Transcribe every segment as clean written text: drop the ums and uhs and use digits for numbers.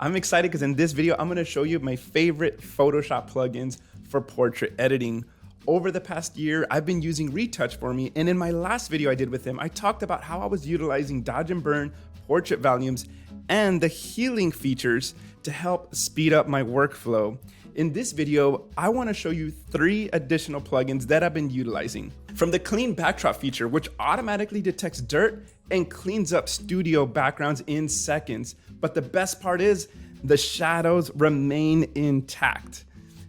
I'm excited because in this video, I'm gonna show you my favorite Photoshop plugins for portrait editing. Over the past year, I've been using Retouch for me, and in my last video I did with him, I talked about how I was utilizing dodge and burn, portrait volumes, and the healing features to help speed up my workflow. In this video, I want to show you 3 additional plugins that I've been utilizing. From the clean backdrop feature, which automatically detects dirt and cleans up studio backgrounds in seconds. But the best part is the shadows remain intact.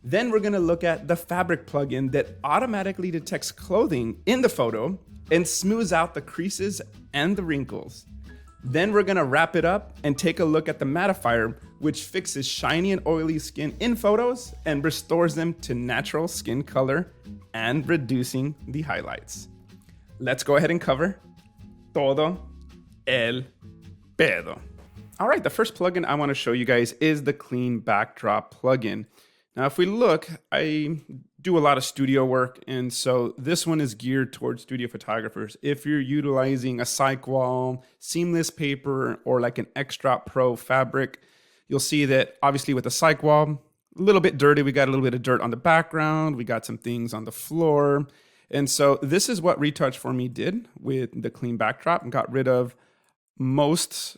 Then we're gonna look at the fabric plugin that automatically detects clothing in the photo and smooths out the creases and the wrinkles. Then we're gonna wrap it up and take a look at the mattifier, which fixes shiny and oily skin in photos and restores them to natural skin color and reducing the highlights. Let's go ahead and cover todo el pedo. All right, the first plugin I want to show you guys is the clean backdrop plugin. Now, if we look, I do a lot of studio work, and so this one is geared towards studio photographers. If you're utilizing a cyc wall, seamless paper, or like an X-Drop Pro fabric, you'll see that obviously with the cyc wall, a little bit dirty. We got a little bit of dirt on the background. We got some things on the floor. And so this is what Retouch for me did with the clean backdrop and got rid of most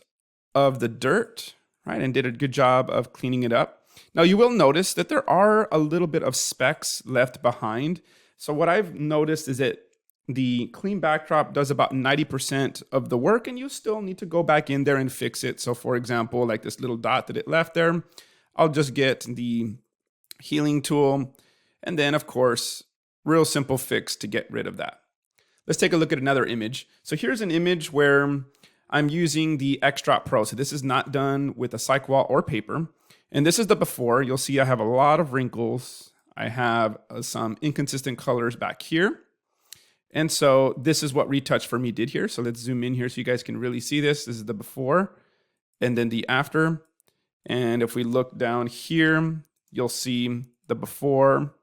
of the dirt, right? And did a good job of cleaning it up. Now you will notice that there are a little bit of specks left behind. So what I've noticed is that the clean backdrop does about 90% of the work, and you still need to go back in there and fix it. So for example, like this little dot that it left there, I'll just get the healing tool. And then of course, real simple fix to get rid of that. Let's take a look at another image. So here's an image where I'm using the X-Drop Pro. So this is not done with a cyc wall or paper. And this is the before. You'll see I have a lot of wrinkles. I have some inconsistent colors back here. And so this is what Retouch for me did here. So let's zoom in here so you guys can really see this. This is the before and then the after. And if we look down here, you'll see the before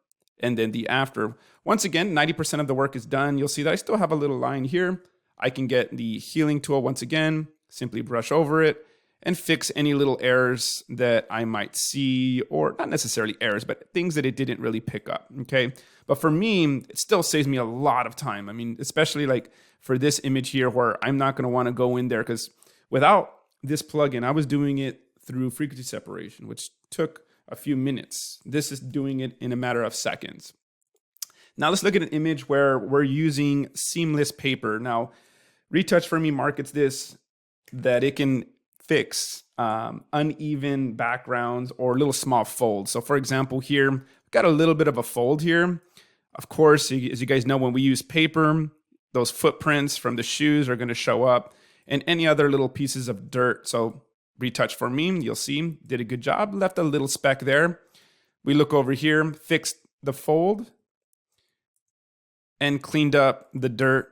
and then the after. Once again, 90% of the work is done. You'll see that I still have a little line here. I can get the healing tool once again, simply brush over it and fix any little errors that I might see, or not necessarily errors, but things that it didn't really pick up, okay? But for me, it still saves me a lot of time. I mean, especially like for this image here where I'm not gonna wanna go in there, because without this plugin, I was doing it through frequency separation, which took a few minutes. This is doing it in a matter of seconds. Now let's look at an image where we're using seamless paper. Now, Retouch for me markets this that it can fix uneven backgrounds or little small folds. So for example, here, I've got a little bit of a fold here. Of course, as you guys know, when we use paper, those footprints from the shoes are gonna show up and any other little pieces of dirt. So Retouch for me, you'll see, did a good job, left a little speck there. We look over here, fixed the fold and cleaned up the dirt.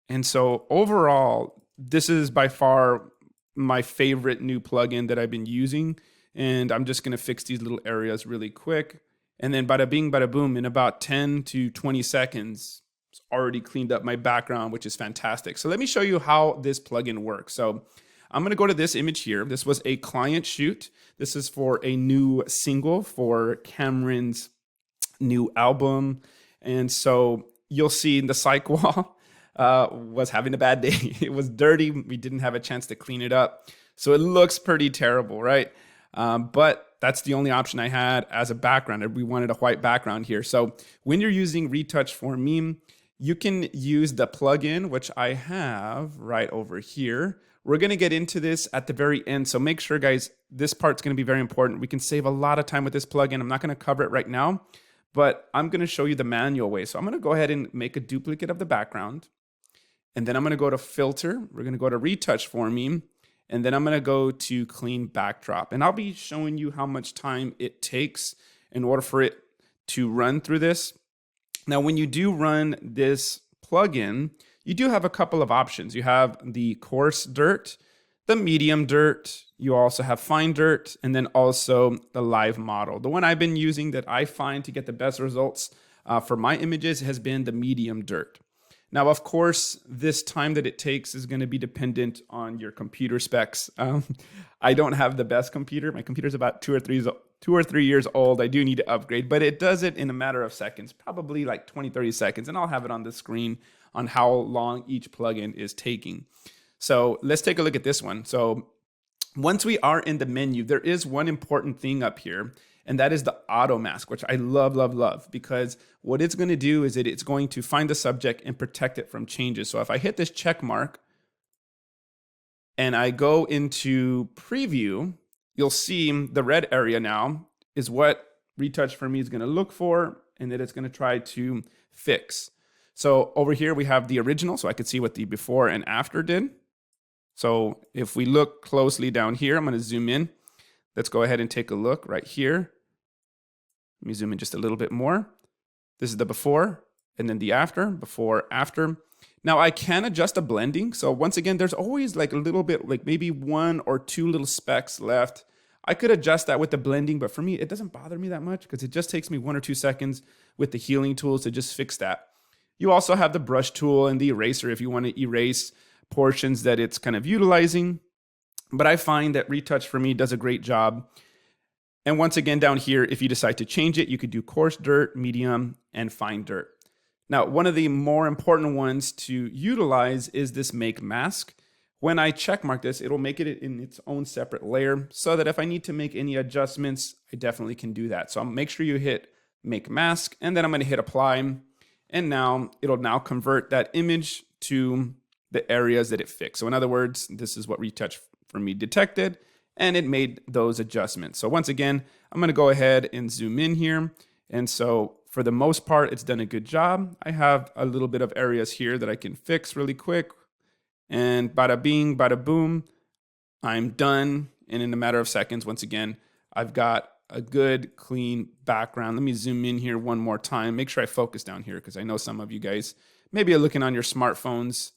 And so overall, this is by far my favorite new plugin that I've been using. And I'm just gonna fix these little areas really quick. And then bada bing, bada boom, in about 10 to 20 seconds, it's already cleaned up my background, which is fantastic. So let me show you how this plugin works. So I'm gonna go to this image here. This was a client shoot. This is for a new single for Cameron's new album. And so you'll see in the cyc wall, was having a bad day. It was dirty. We didn't have a chance to clean it up. So it looks pretty terrible, right? But that's the only option I had as a background. We wanted a white background here. So when you're using Retouch for me, you can use the plugin, which I have right over here. We're gonna get into this at the very end. So make sure, guys, this part's gonna be very important. We can save a lot of time with this plugin. I'm not gonna cover it right now, but I'm gonna show you the manual way. So I'm gonna go ahead and make a duplicate of the background. And then I'm gonna go to filter. We're gonna go to Retouch for me. And then I'm gonna go to clean backdrop. And I'll be showing you how much time it takes in order for it to run through this. Now, when you do run this plugin, you do have a couple of options. You have the coarse dirt, the medium dirt, you also have fine dirt, and then also the live model. The one I've been using that I find to get the best results for my images has been the medium dirt. Now, of course, this time that it takes is going to be dependent on your computer specs. I don't have the best computer. My computer's about 2 or 3 years old. I do need to upgrade, but it does it in a matter of seconds, probably like 20, 30 seconds. And I'll have it on the screen on how long each plugin is taking. So let's take a look at this one. So once we are in the menu, there is one important thing up here, and that is the auto mask, which I love, love, love, because what it's going to do is it's going to find the subject and protect it from changes. So if I hit this check mark and I go into preview, you'll see the red area now is what Retouch for me is going to look for, and that it's going to try to fix. So over here we have the original, so I could see what the before and after did. So if we look closely down here, I'm going to zoom in. Let's go ahead and take a look right here. Let me zoom in just a little bit more. This is the before and then the after, before, after. Now I can adjust the blending. So once again, there's always like a little bit, like maybe 1 or 2 little specks left. I could adjust that with the blending, but for me, it doesn't bother me that much because it just takes me 1 or 2 seconds with the healing tools to just fix that. You also have the brush tool and the eraser if you want to erase portions that it's kind of utilizing. But I find that Retouch for me does a great job. And once again, down here, if you decide to change it, you could do coarse dirt, medium, and fine dirt. Now, one of the more important ones to utilize is this make mask. When I check mark this, it'll make it in its own separate layer so that if I need to make any adjustments, I definitely can do that. So make sure you hit make mask, and then I'm going to hit apply. And now it'll now convert that image to the areas that it fixed. So in other words, this is what Retouch for me detected, and it made those adjustments. So once again, I'm going to go ahead and zoom in here. And so for the most part, it's done a good job. I have a little bit of areas here that I can fix really quick. And bada bing, bada boom, I'm done. And in a matter of seconds, once again, I've got a good, clean background. Let me zoom in here one more time. Make sure I focus down here because I know some of you guys maybe are looking on your smartphones,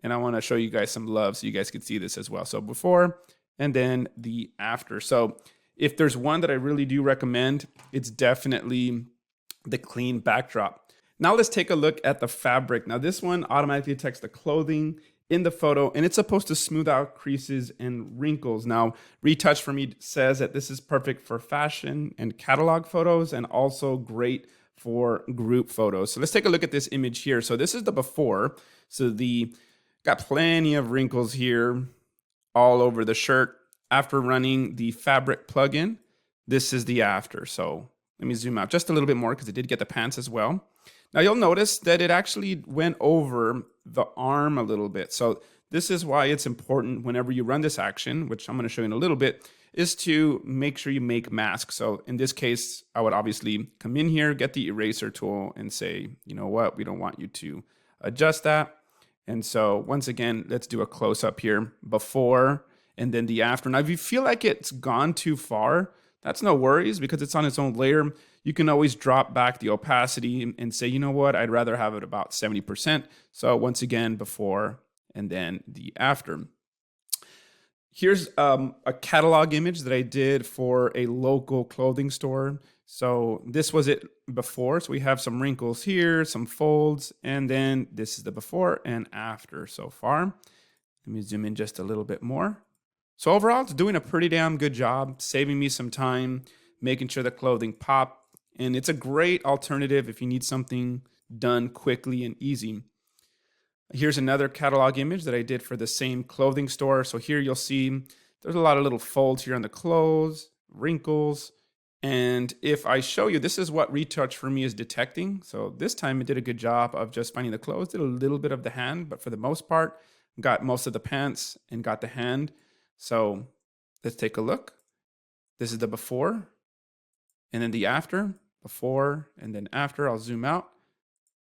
and I want to show you guys some love so you guys can see this as well. So before and then the after. So if there's one that I really do recommend, it's definitely the clean backdrop. Now let's take a look at the fabric. Now this one automatically detects the clothing in the photo, and it's supposed to smooth out creases and wrinkles. Now, Retouch for me says that this is perfect for fashion and catalog photos, and also great for group photos. So let's take a look at this image here. So this is the before. So got plenty of wrinkles here all over the shirt. After running the fabric plugin, this is the after. So let me zoom out just a little bit more because it did get the pants as well. Now you'll notice that it actually went over the arm a little bit. So this is why it's important whenever you run this action, which I'm going to show you in a little bit, is to make sure you make mask. So in this case, I would obviously come in here, get the eraser tool and say, you know what, we don't want you to adjust that. And so once again, let's do a close up here before and then the after. Now, if you feel like it's gone too far, that's no worries because it's on its own layer. You can always drop back the opacity and say, you know what, I'd rather have it about 70%. So once again, before and then the after. Here's a catalog image that I did for a local clothing store. So this was it before. So we have some wrinkles here, some folds, and then this is the before and after so far. Let me zoom in just a little bit more. So overall, it's doing a pretty damn good job, saving me some time, making sure the clothing pop. And it's a great alternative if you need something done quickly and easy. Here's another catalog image that I did for the same clothing store. So here you'll see there's a lot of little folds here on the clothes, wrinkles. And if I show you, this is what Retouch for me is detecting. So this time it did a good job of just finding the clothes, did a little bit of the hand, but for the most part, got most of the pants and got the hand. So let's take a look. This is the before and then the after, before and then after. I'll zoom out.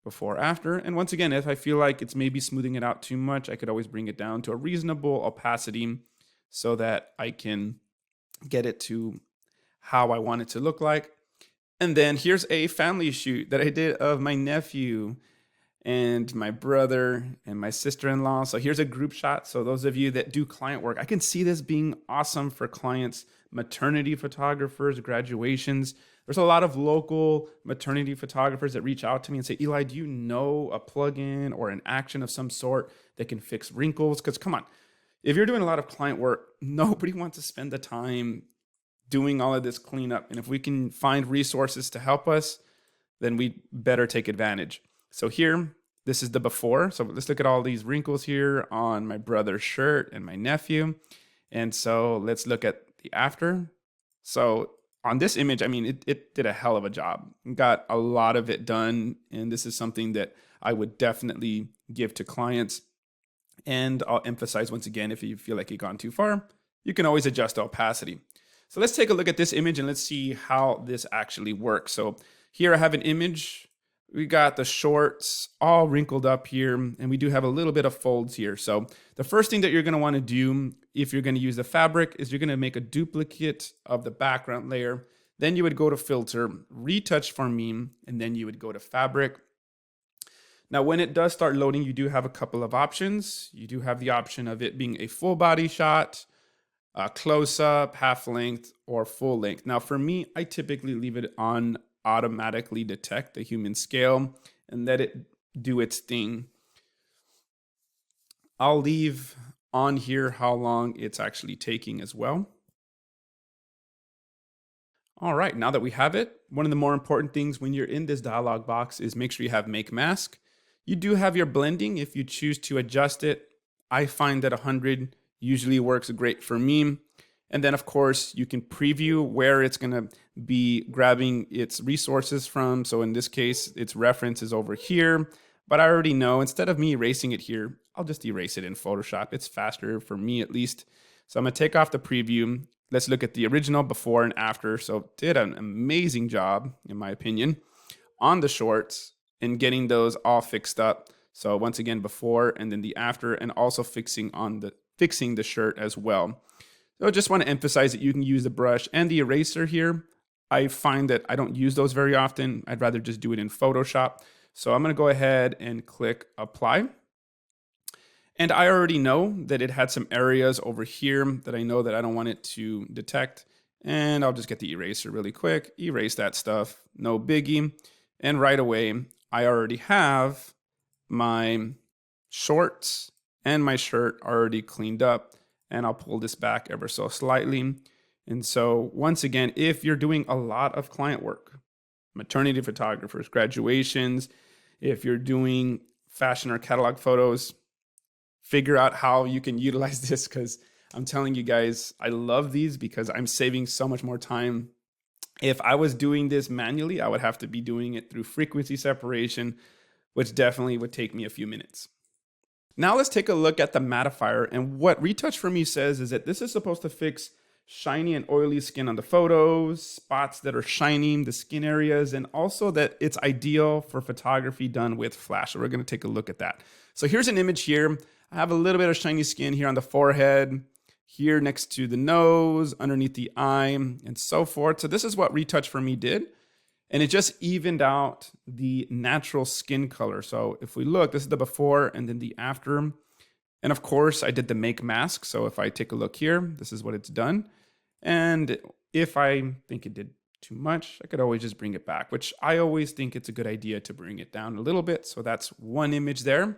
Before, after. And once again, if I feel like it's maybe smoothing it out too much, I could always bring it down to a reasonable opacity so that I can get it to how I want it to look like. And then here's a family shoot that I did of my nephew and my brother and my sister-in-law. So here's a group shot. So those of you that do client work, I can see this being awesome for clients. maternity photographers, graduations. There's a lot of local maternity photographers that reach out to me and say, Eli, do you know a plugin or an action of some sort that can fix wrinkles? Because come on, if you're doing a lot of client work, nobody wants to spend the time doing all of this cleanup. And if we can find resources to help us, then we better take advantage. So here, this is the before. So let's look at all these wrinkles here on my brother's shirt and my nephew. And so let's look at the after. So on this image, I mean, it did a hell of a job. Got a lot of it done. And this is something that I would definitely give to clients. And I'll emphasize once again, if you feel like you've gone too far, you can always adjust the opacity. So let's take a look at this image and let's see how this actually works. So here I have an image. We got the shorts all wrinkled up here, and we do have a little bit of folds here. So the first thing that you're going to want to do if you're going to use the fabric is you're going to make a duplicate of the background layer. Then you would go to filter, retouch for me, and then you would go to fabric. Now, when it does start loading, you do have a couple of options. You do have the option of it being a full body shot, close up, half length, or full length. Now, for me, I typically leave it on automatically detect the human scale and let it do its thing. I'll leave on here how long it's actually taking as well. All right, now that we have it, one of the more important things when you're in this dialog box is make sure you have make mask. You do have your blending if you choose to adjust it. I find that 100 usually works great for me. And then, of course, you can preview where it's going to be grabbing its resources from. So in this case, its reference is over here. But I already know, instead of me erasing it here, I'll just erase it in Photoshop. It's faster for me, at least. So I'm going to take off the preview. Let's look at the original before and after. So did an amazing job, in my opinion, on the shorts and getting those all fixed up. So once again, before and then the after, and also fixing the shirt as well. So I just want to emphasize that you can use the brush and the eraser here. I find that I don't use those very often. I'd rather just do it in Photoshop. So I'm going to go ahead and click apply. And I already know that it had some areas over here that I know that I don't want it to detect. And I'll just get the eraser really quick, erase that stuff, no biggie. And right away, I already have my shorts and my shirt already cleaned up. And I'll pull this back ever so slightly. And so once again, if you're doing a lot of client work, maternity photographers, graduations, if you're doing fashion or catalog photos, figure out how you can utilize this, because I'm telling you guys, I love these because I'm saving so much more time. If I was doing this manually, I would have to be doing it through frequency separation, which definitely would take me a few minutes. Now let's take a look at the mattifier, and what Retouch for me says is that this is supposed to fix shiny and oily skin on the photos, spots that are shining, the skin areas, and also that it's ideal for photography done with flash. So we're going to take a look at that. So here's an image here. I have a little bit of shiny skin here on the forehead, here next to the nose, underneath the eye, and so forth. So this is what Retouch for me did. And it just evened out the natural skin color. So if we look, this is the before and then the after. And of course, I did the make mask. So if I take a look here, this is what it's done. And if I think it did too much, I could always just bring it back, which I always think it's a good idea to bring it down a little bit. So that's one image there.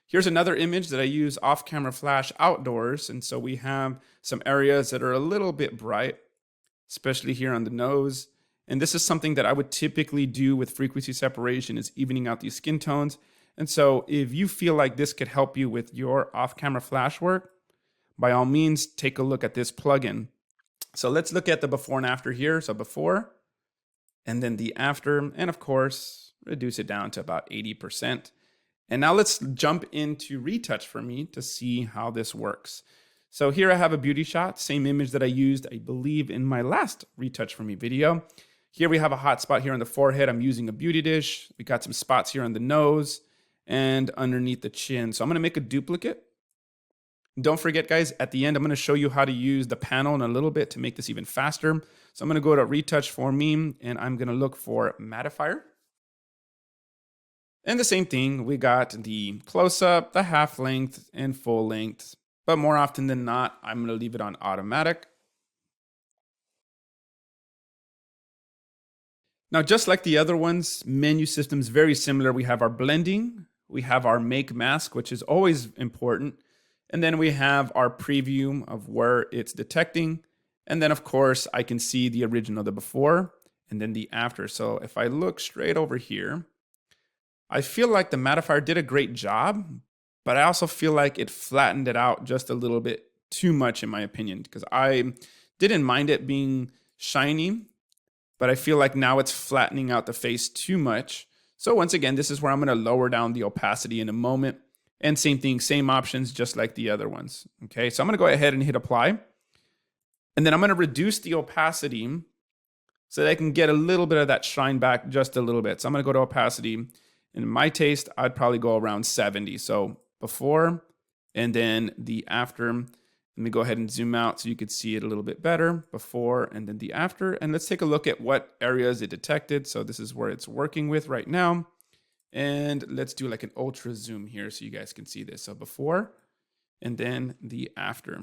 Here's another image that I use off-camera flash outdoors. And so we have some areas that are a little bit bright, especially here on the nose. And this is something that I would typically do with frequency separation, is evening out these skin tones. And so if you feel like this could help you with your off-camera flash work, by all means, take a look at this plugin. So let's look at the before and after here. So before, and then the after, and of course, reduce it down to about 80%. And now let's jump into Retouch for me to see how this works. So here I have a beauty shot, same image that I used, I believe, in my last Retouch for me video. Here we have a hot spot here on the forehead. I'm using a beauty dish. We got some spots here on the nose and underneath the chin. So I'm going to make a duplicate. Don't forget, guys, at the end, I'm going to show you how to use the panel in a little bit to make this even faster. So I'm going to go to Retouch for me, and I'm going to look for Mattifier. And the same thing, we got the close-up, the half length, and full length. But more often than not, I'm going to leave it on automatic. Now, just like the other ones, menu system's very similar. We have our blending, we have our make mask, which is always important. And then we have our preview of where it's detecting. And then of course I can see the original, the before, and then the after. So if I look straight over here, I feel like the mattifier did a great job, but I also feel like it flattened it out just a little bit too much in my opinion, because I didn't mind it being shiny, but I feel like now it's flattening out the face too much. So once again, this is where I'm going to lower down the opacity in a moment. And same thing, same options, just like the other ones. Okay, so I'm going to go ahead and hit apply. And then I'm going to reduce the opacity so that I can get a little bit of that shine back just a little bit. So I'm going to go to opacity. In my taste, I'd probably go around 70. So before and then the after. Let me go ahead and zoom out so you could see it a little bit better. Before and then the after. And let's take a look at what areas it detected. So this is where it's working with right now. And let's do like an ultra zoom here so you guys can see this. So before and then the after.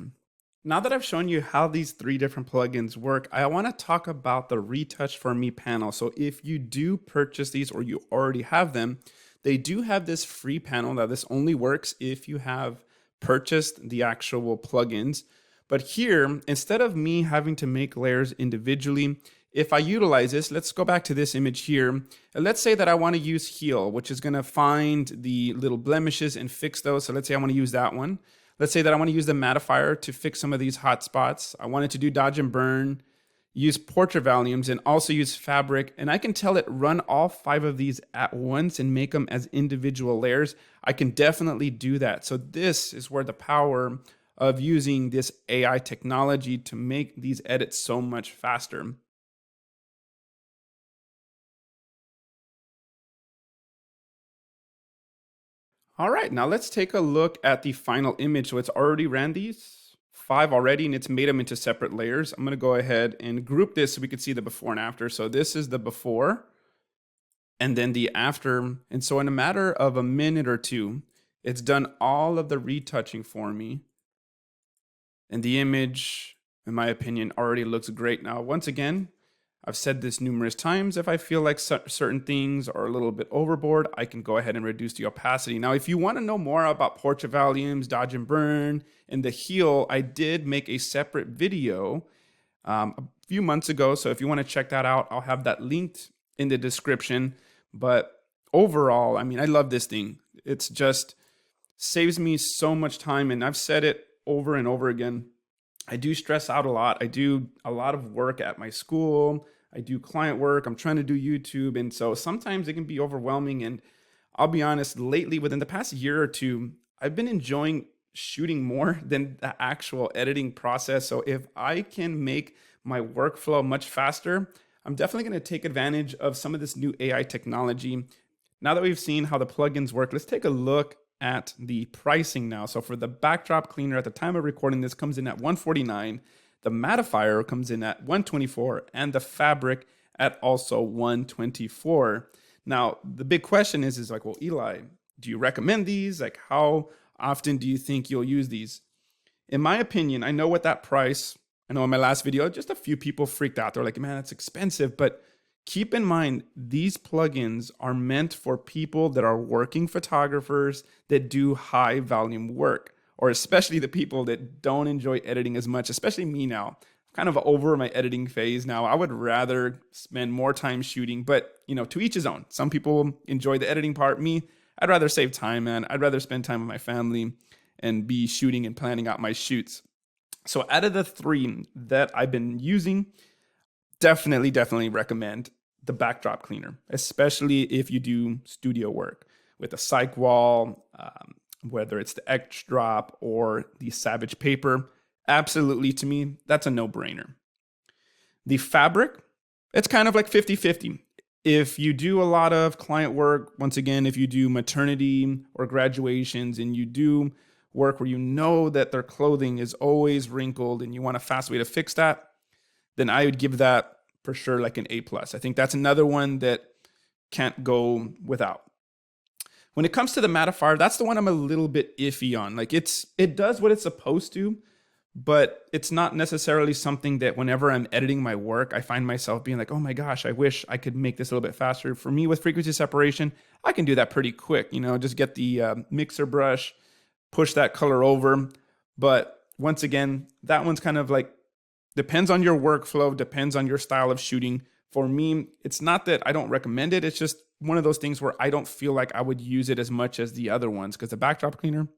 Now that I've shown you how these three different plugins work, I want to talk about the Retouch for Me panel. So if you do purchase these or you already have them, they do have this free panel. Now this only works if you have purchased the actual plugins. But here, instead of me having to make layers individually, if I utilize this, let's go back to this image here. And let's say that I want to use heal, which is going to find the little blemishes and fix those. So let's say I want to use that one. Let's say that I want to use the mattifier to fix some of these hot spots. I wanted to do dodge and burn, use portrait volumes, and also use fabric. And I can tell it run all 5 of these at once and make them as individual layers. I can definitely do that. So this is where the power of using this AI technology to make these edits so much faster. All right, now let's take a look at the final image. So it's already ran these 5 already, and it's made them into separate layers. I'm gonna go ahead and group this so we can see the before and after. So this is the before, and then the after. And so in a matter of a minute or two, it's done all of the retouching for me. And the image, in my opinion, already looks great. Now, once again, I've said this numerous times, if I feel like certain things are a little bit overboard, I can go ahead and reduce the opacity. Now, if you want to know more about portrait volumes, dodge and burn, and the heal, I did make a separate video a few months ago. So if you want to check that out, I'll have that linked in the description. But overall, I mean, I love this thing. It's just saves me so much time. And I've said it over and over again. I do stress out a lot. I do a lot of work at my school. I do client work. I'm trying to do YouTube. And so sometimes it can be overwhelming. And I'll be honest, lately, within the past year or two, I've been enjoying shooting more than the actual editing process. So if I can make my workflow much faster, I'm definitely going to take advantage of some of this new AI technology. Now that we've seen how the plugins work, let's take a look at the pricing now. So for the backdrop cleaner at the time of recording, this comes in at $149. The mattifier comes in at $124, and the fabric at also $124. Now, the big question is like, well, Eli, do you recommend these? Like, how often do you think you'll use these? In my opinion, I know at that price, I know in my last video, just a few people freaked out. They're like, man, that's expensive. But keep in mind, these plugins are meant for people that are working photographers that do high volume work, or especially the people that don't enjoy editing as much, especially me now. I'm kind of over my editing phase now. I would rather spend more time shooting, but you know, to each his own. Some people enjoy the editing part. Me, I'd rather save time, man. I'd rather spend time with my family and be shooting and planning out my shoots. So out of the 3 that I've been using, definitely recommend the backdrop cleaner, especially if you do studio work with a cyc wall, whether it's the X drop or the Savage paper. Absolutely, to me, that's a no-brainer. The fabric, it's kind of like 50-50. If you do a lot of client work, once again, if you do maternity or graduations and you do work where you know that their clothing is always wrinkled and you want a fast way to fix that, then I would give that for sure like an A+. I think that's another one that can't go without. When it comes to the mattifier, that's the one I'm a little bit iffy on. Like it does what it's supposed to, but it's not necessarily something that whenever I'm editing my work, I find myself being like, oh my gosh, I wish I could make this a little bit faster. For me with frequency separation, I can do that pretty quick, just get the mixer brush, push that color over. But once again, that one's kind of like, depends on your workflow, depends on your style of shooting. For me, it's not that I don't recommend it. It's just one of those things where I don't feel like I would use it as much as the other ones, because the backdrop cleaner,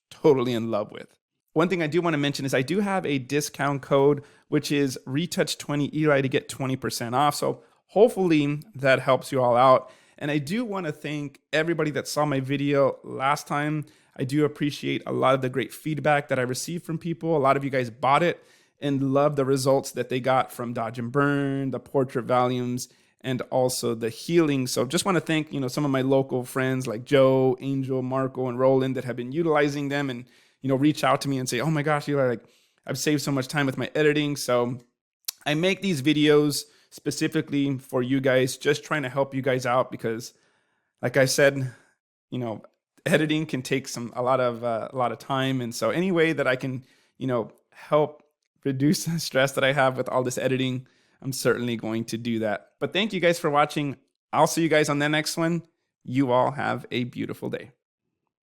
totally in love with. One thing I do want to mention is I do have a discount code, which is Retouch20 Eli to get 20% off. So hopefully that helps you all out. And I do want to thank everybody that saw my video last time. I do appreciate a lot of the great feedback that I received from people. A lot of you guys bought it and loved the results that they got from Dodge and Burn, the portrait volumes, and also the healing. So just want to thank, some of my local friends like Joe, Angel, Marco, and Roland that have been utilizing them and, reach out to me and say, oh my gosh, Eli, I've saved so much time with my editing. So I make these videos specifically for you guys, just trying to help you guys out because, like I said, editing can take a lot of time. And so any way that I can, help reduce the stress that I have with all this editing, I'm certainly going to do that. But thank you guys for watching. I'll see you guys on the next one. You all have a beautiful day.